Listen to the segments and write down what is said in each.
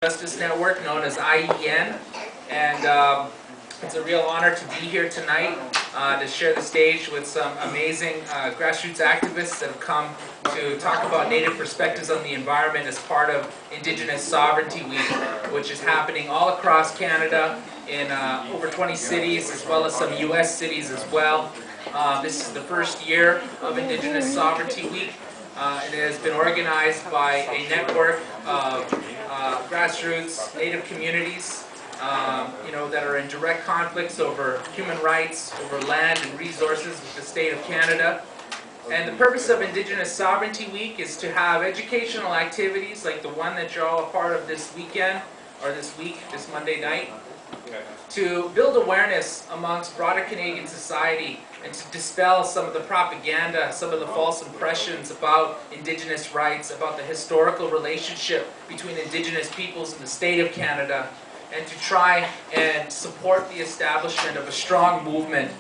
Justice Network, known as IEN, and it's a real honor to be here tonight to share the stage with some amazing grassroots activists that have come to talk about Native perspectives on the environment as part of Indigenous Sovereignty Week, which is happening all across Canada in over 20 cities, as well as some US cities as well. This is the first year of Indigenous Sovereignty Week. It has been organized by a network of grassroots Native communities, that are in direct conflicts over human rights, over land and resources with the state of Canada. And the purpose of Indigenous Sovereignty Week is to have educational activities like the one that you're all a part of this weekend, or this week, this Monday night, to build awareness amongst broader Canadian society and to dispel some of the propaganda, some of the false impressions about Indigenous rights, about the historical relationship between Indigenous peoples and the state of Canada, and to try and support the establishment of a strong movement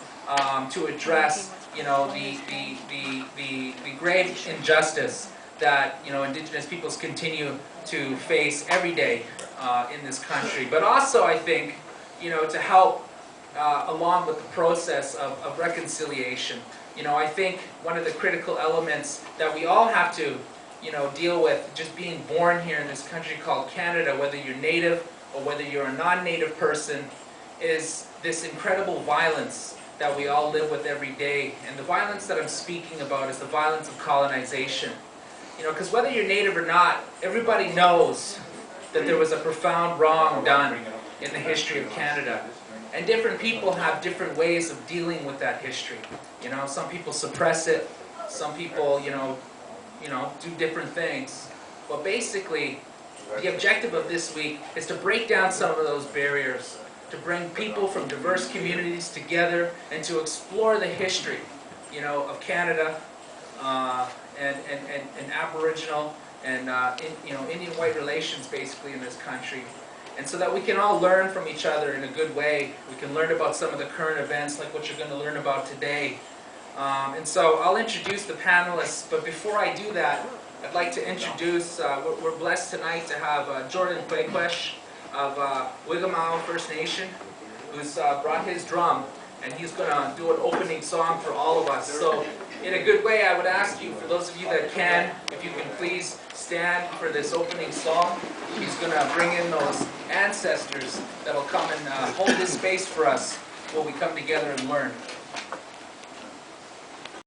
to address, the grave injustice that Indigenous peoples continue to face every day in this country. But also, I think, to help along with the process of reconciliation. I think one of the critical elements that we all have to, deal with, just being born here in this country called Canada, whether you're Native or whether you're a non-Native person, is this incredible violence that we all live with every day. And the violence that I'm speaking about is the violence of colonization. Because whether you're Native or not, everybody knows that there was a profound wrong done in the history of Canada. And different people have different ways of dealing with that history. Some people suppress it, some people, do different things. But basically, the objective of this week is to break down some of those barriers, to bring people from diverse communities together and to explore the history, of Canada and Aboriginal and Indian-white relations basically in this country. And so that we can all learn from each other in a good way. We can learn about some of the current events like what you're going to learn about today. And so I'll introduce the panelists, but before I do that, I'd like to introduce, we're blessed tonight to have Jordan Poucachiche of Wigamau First Nation, who's brought his drum, and he's going to do an opening song for all of us. So in a good way, I would ask you, for those of you that can, if you can please stand for this opening song. He's going to bring in those ancestors that will come and hold this space for us while we come together and learn.